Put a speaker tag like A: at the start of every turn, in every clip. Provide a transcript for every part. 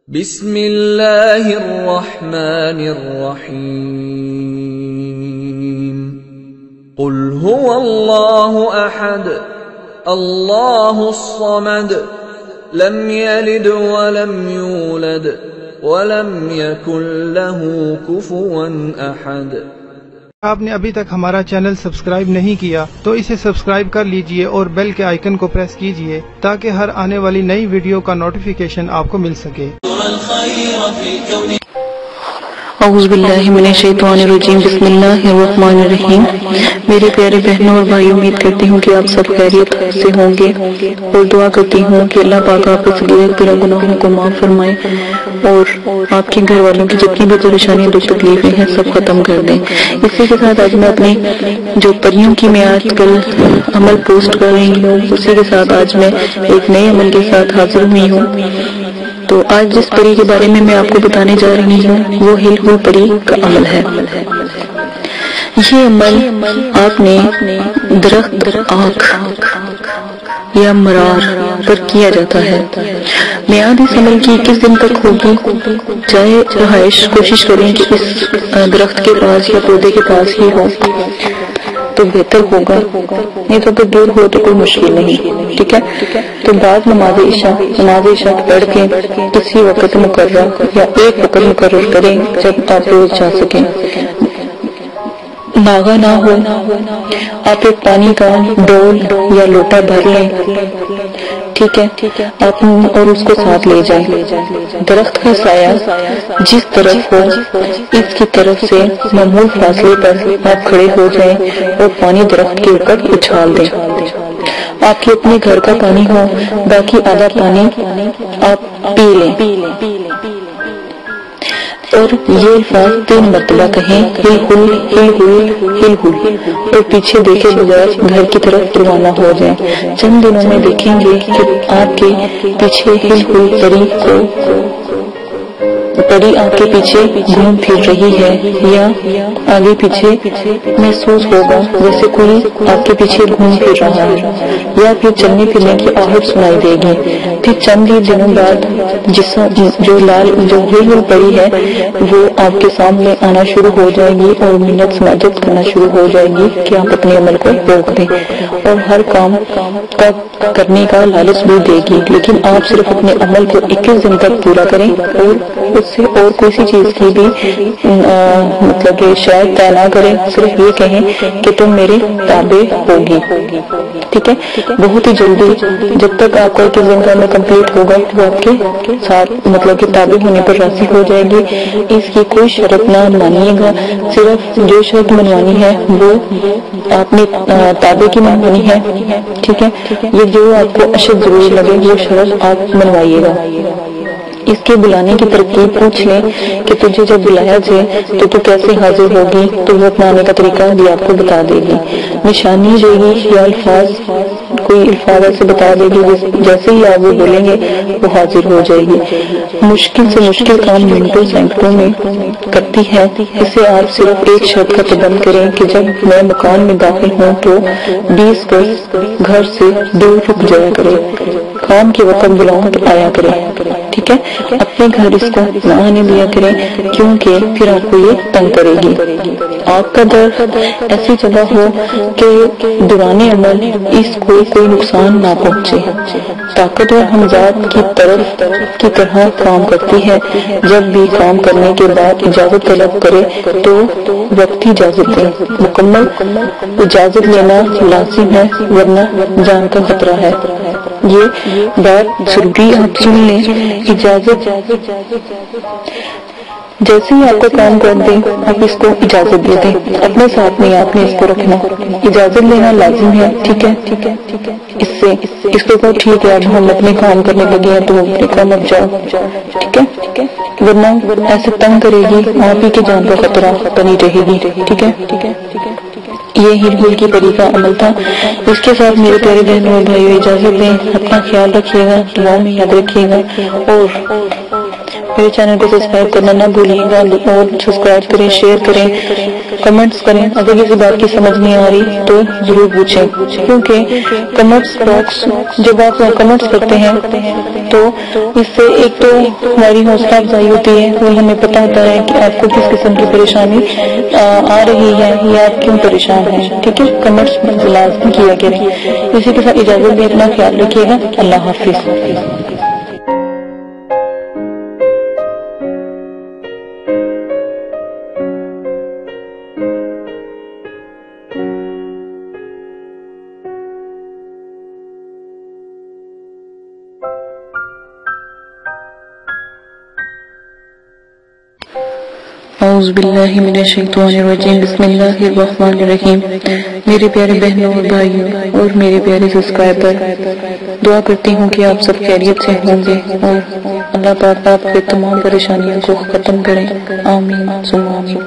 A: بسم اللہ الرحمن الرحیم قل هو اللہ احد اللہ الصمد لم یلد ولم یولد ولم یکن له کفوا احد۔
B: آپ نے ابھی تک ہمارا چینل سبسکرائب نہیں کیا تو اسے سبسکرائب کر لیجئے اور بیل کے آئیکن کو پریس کیجئے تاکہ ہر آنے والی نئی ویڈیو کا نوٹیفیکیشن آپ کو مل سکے۔
C: اعوذ باللہ من الشیطان الرجیم، بسم اللہ الرحمن الرحیم۔ میرے پیارے بہنوں اور بھائی، امید کرتی ہوں کہ آپ سب خیریت سے ہوں گے اور دعا کرتی ہوں کہ اللہ پاک آپ کے صغیر کبیرہ گناہوں کو معاف فرمائے اور آپ کے گھر والوں کی جتنی بھی پریشانیاں دکھ تکلیفیں ہیں سب ختم کر دیں۔ اسی کے ساتھ آج میں اپنی جو پریوں کی میں آج کل عمل پوسٹ کر رہی ہوں، اسی کے ساتھ آج میں ایک نئے عمل کے ساتھ حاضر ہوئی ہوں۔ تو آج جس پری کے بارے میں آپ کو بتانے جا رہی ہوں وہ ہل ہل پری کا عمل ہے۔ یہ عمل آپ نے درخت آنکھ یا مرار پر کیا جاتا ہے۔ میعاد اس عمل کی 21 دن تک ہوگی۔ چاہے رہائش کوشش کریں کہ اس درخت کے پاس یا پودے کے پاس ہی ہو تو بہتر ہوگا، نہیں تو دور ہو تو کوئی مشکل نہیں، ٹھیک ہے۔ تو بعد نماز عشاء پڑھ کے کسی وقت مقررہ یا ایک وقت مقرر کریں جب آپ روز جا سکیں، ناغہ نہ ہو۔ آپ ایک پانی کا ڈول یا لوٹا بھر لیں، ٹھیک ہے، آپ اور اس کو ساتھ لے جائیں۔ درخت کا سایہ جس طرف ہو اس کی طرف سے معمول فاصلے پر آپ کھڑے ہو جائیں اور پانی درخت کے اوپر اچھال دیں۔ آپ کے اپنے گھر کا پانی ہو، باقی آدھا پانی آپ پی لیں اور یہ الفاظ 3 مرتبہ کہیں، ہل ہل ہل ہل ہل ہل، اور پیچھے دیکھے بغیر گھر کی طرف روانہ ہو جائیں۔ چند دنوں میں دیکھیں گے کہ آپ کے پیچھے ہل ہل پری آپ کے پیچھے گھوم پھر رہی ہے یا آگے پیچھے محسوس ہوگا جیسے کوئی آپ کے پیچھے گھوم پھر رہا ہے، یا پھر چلنے پھرنے کی آہٹ سنائی دے گی۔ پھر چند ہی دنوں بعد جو ہل ہل پری ہے وہ آپ کے سامنے آنا شروع ہو جائے گی اور منت سماجت کرنا شروع ہو جائے گی کہ آپ اپنے عمل کو روک دیں، اور ہر کام کرنے کا لالچ بھی دے گی، لیکن آپ صرف اپنے عمل کو 21 دن تک پورا کریں اور اس سے اور کسی چیز کی بھی مطلب کہ شاید طے نہ کریں، صرف یہ کہیں کہ تم میرے تابع ہوگی، ٹھیک ہے۔ بہت ہی جلدی جب تک آپ کا 21 دن کا عمل کمپلیٹ ہوگا وہ آپ کے ساتھ مطلب کہ تابع ہونے پر راضی ہو جائے گی۔ اس کی کوئی شرط نہ مانیے گا، صرف جو شرط منوانی ہے وہ آپ نے تابع کی منوانی ہے، ٹھیک ہے۔ یہ جو آپ کو اشد ضروری لگے وہ شرط آپ منوائیے گا۔ اس کے بلانے کی ترکیب پوچھ لیں کہ تجھے جب بلایا جائے تو تو کیسے حاضر ہوگی، تو وہ اپنا آنے کا طریقہ بھی آپ کو بتا دے گی۔ نشانی دے گی یا کوئی الفاظ ایسے بتا دے گی جیسے ہی آپ وہ بولیں گے وہ حاضر ہو جائے گی۔ مشکل سے مشکل کام منٹوں سیکنڈوں میں کرتی ہے۔ اسے آپ صرف ایک شرط کا پابند کریں کہ جب میں مکان میں داخل ہوں تو 20 گز گھر سے دور رک جایا کرے، کام کے وقت بلاؤں تو آیا کرے، ٹھیک ہے۔ اپنے گھر اس کو نہ آنے دیا کریں کیونکہ پھر آپ کو یہ تنگ کرے گی۔ آپ کا درخت ایسی جگہ ہو کہ دوران عمل اس کو کوئی نقصان نہ پہنچے۔ طاقتور ہمزاد کی طرح کام کرتی ہے۔ جب بھی کام کرنے کے بعد اجازت طلب کرے تو وقتی اجازت دیں۔ مکمل اجازت لینا لازم ہے ورنہ جان کا خطرہ ہے۔ یہ بات ضروری آپ سن لیں۔ اجازت جیسے ہی آپ کا کام کر دیں آپ اس کو اجازت دے دیں، اپنے ساتھ میں آپ نے اس کو رکھنا، اجازت لینا لازم ہے، ٹھیک ہے۔ اس کو کہو ٹھیک ہے اب ہم اپنے کام کرنے لگے ہیں تو اپنے کام اب جاؤ، ٹھیک ہے، ورنہ ایسے تنگ کرے گی آپ ہی کی جان کا خطرہ بنی رہے گی، ٹھیک ہے۔ یہ ہل ہل کی پری کا عمل تھا۔ اس کے ساتھ میرے پیارے بہنوں اور بھائیوں اجازت دیں، اپنا خیال رکھیے گا، دعاؤں میں یاد رکھیے گا اور میرے چینل کو سبسکرائب کرنا نہ بھولیے گا اور سبسکرائب کریں، شیئر کریں، کمنٹس کریں۔ اگر کسی بات کی سمجھ نہیں آ رہی تو ضرور پوچھیں، کیونکہ کمنٹس باکس جب آپ کمنٹس کرتے ہیں تو اس سے ایک تو ہماری حوصلہ افزائی ہوتی ہے اور ہمیں پتہ ہوتا ہے کہ آپ کو کس قسم کی پریشانی آ رہی ہے یا آپ کیوں پریشان ہیں۔ ٹھیک ہے، کمنٹس لازمی کیا کریں۔ اسی کے ساتھ اجازت بھی، اپنا خیال رکھیے گا۔ اللہ حافظ۔ اعوذ باللہ من الشیطان الرجیم، بسم اللہ الرحمن الرحیم۔ میرے پیارے بہنوں اور بھائیوں اور میرے پیارے سبسکرائبر، دعا کرتی ہوں کہ آپ سب خیریت سے ہوں گے اور اللہ پاک آپ کے تمام پریشانیوں کو ختم کریں، آمین ثم آمین۔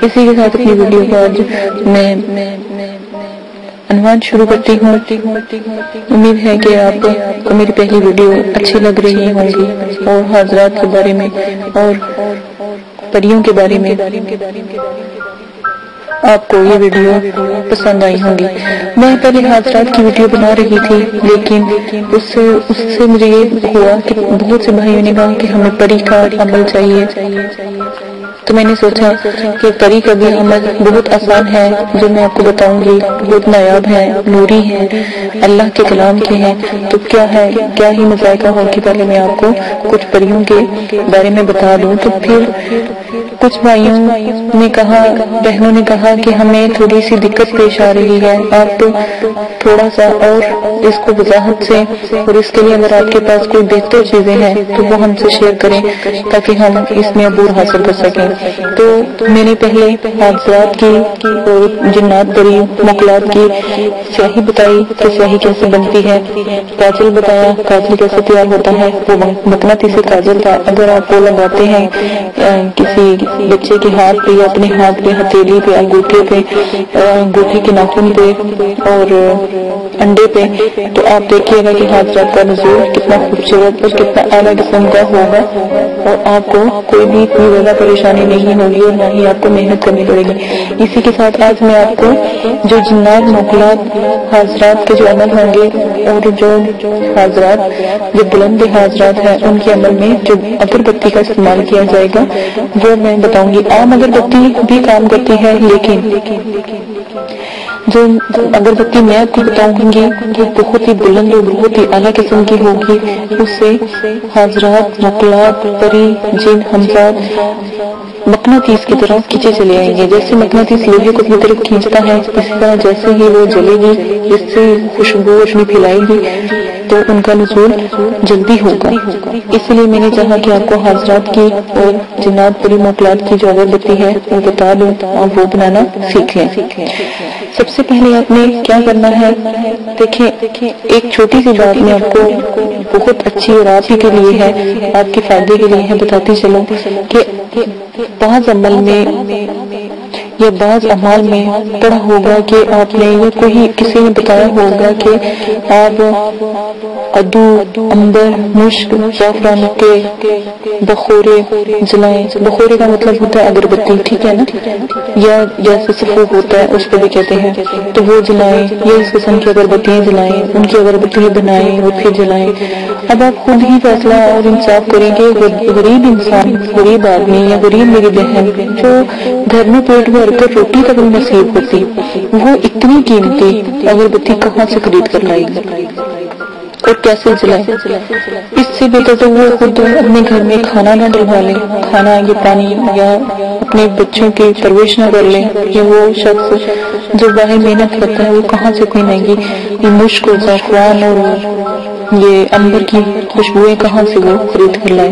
C: اسی کے ساتھ اپنی ویڈیو کو آج میں عنوان شروع کرتی ہوں۔ امید ہے کہ آپ کو میری پہلی ویڈیو اچھی لگ رہی ہوں گی اور حضرات کے بارے میں اور پریوں کے بارے میں آپ کو یہ ویڈیو پسند آئی ہوں گی۔ میں پہلے حضرات کی ویڈیو بنا رہی تھی، لیکن اس سے مجھے یہ ہوا کہ بہت سے بھائیوں نے کہا کہ ہمیں پری کا عمل چاہیے، تو میں نے سوچا کہ پری کا بھی عمل بہت آسان ہے، جو میں آپ کو بتاؤں گی، بہت نایاب ہے، نوری ہے، اللہ کے کلام کے ہیں، تو کیا ہے، کیا ہی مذائقہ ہو کہ پہلے میں آپ کو کچھ پریوں کے بارے میں بتا دوں۔ تو پھر کچھ بھائیوں نے کہا، بہنوں نے کہا کہ ہمیں تھوڑی سی دقت پیش آ رہی ہے، آپ تھوڑا سا اور اس کو وضاحت سے، اور اس کے لیے اگر آپ کے پاس کوئی بہتر چیزیں ہیں تو وہ ہم سے شیئر کریں تاکہ ہم اس میں عبور حاصل کر سکیں۔ تو میں نے پہلے حادثات کی اور جنات پری مخلوقات کی سیاہی بتائی کہ سیاہی کیسے بنتی ہے، کاجل بتایا کاجل کیسے تیار ہوتا ہے، وہ مقناطیسی کاجل تھا، اگر آپ وہ لگاتے ہیں کسی بچے کے ہاتھ پہ یا اپنے ہاتھ پہ، ہتھیلی پہ، انگوٹھے پہ، انگوٹھے کے ناخن پہ اور انڈے پہ، تو آپ دیکھیے گا کہ حادثات کا نزول کتنا خوبصورت اور کتنا اعلیٰ قسم کا ہوگا، اور آپ کو کوئی بھی اتنی زیادہ پریشانی نہیں ہوگی اور نہ ہی آپ کو محنت کرنی پڑے گی۔ اسی کے ساتھ آج میں آپ کو جو جنات مخلوقات حاضرات کے جو عمل ہوں گے اور جو حاضرات جو بلند حاضرات ہیں ان کے عمل میں جو اگربتی کا استعمال کیا جائے گا وہ میں بتاؤں گی۔ عام اگربتی بھی کام کرتی ہے، لیکن جو اگربتی میں آپ کو بتاؤں گی وہ بہت ہی بلند اور بہت ہی اعلیٰ قسم کی ہوگی، اس سے حاضرات مخلوقات پری جن ہمزاد مقناطیس کی طرف کھینچے چلے آئیں گے۔ جیسے مقناطیس لوہے کو اپنی طرف کھینچتا ہے، اسی طرح جیسے ہی وہ جلے گی، جس سے خوشبو روشنی پھیلائے گی تو ان کا نزول جلدی ہوگا۔ اس لیے میں نے چاہا کہ آپ کو حضرات کی اور جنات پری مخلوقات کی جو اگربتی ہے وہ بتا دوں، آپ وہ بنانا سیکھ لیں۔ سب سے پہلے آپ نے کیا کرنا ہے، دیکھیں ایک چھوٹی سی بات میں آپ کو بہت اچھی اور آپ ہی کے لیے ہے، آپ کے فائدے کے لیے ہے، بتاتی چلوں کہ بعض عمل میں یا بعض اعمال میں پڑھا ہوگا کہ آپ نے یا کوئی کسی نے بتایا ہوگا کہ آپ ادو، عنبر، مشک، زعفران کے بخورے جلائیں۔ بخورے کا مطلب ہوتا ہے اگربتی، ٹھیک ہے نا، یا جیسے سفوف ہوتا ہے اس کو بھی کہتے ہیں، تو وہ جلائیں یا اس قسم کی اگربتیاں جلائیں، ان کی اگربتیاں بنائیں اور پھر جلائیں۔ اب آپ خود ہی فیصلہ اور انصاف کریں گے، غریب انسان، غریب آدمی یا غریب میری بہن جو گھر میں پیٹ بھر کر روٹی تک نصیب ہوتی، وہ اتنی قیمتی اگربتی کہاں سے خرید کر لائے گی اور کیسے جلائے؟ اس سے بہتر تو وہ خود اپنے گھر میں کھانا نہ ڈلوا لیں، کھانا یا پانی یا اپنے بچوں کی پرورش نہ کر لیں، یا وہ شخص جو باہر محنت کرتا ہے وہ کہاں سے کوئی مہنگی یہ مشک اور زعفران اور یہ عنبر کی خوشبوئیں کہاں سے وہ خرید کر لائے۔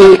C: 1।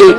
C: 1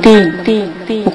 C: 3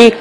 C: 1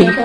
C: 1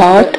C: 8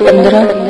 C: 15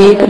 C: 1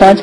C: 5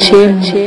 C: 6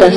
C: 10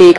C: 1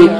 C: 1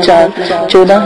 C: 14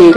C: 1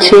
C: 6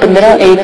C: 15 1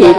C: 1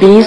C: 20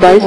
C: 22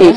C: 1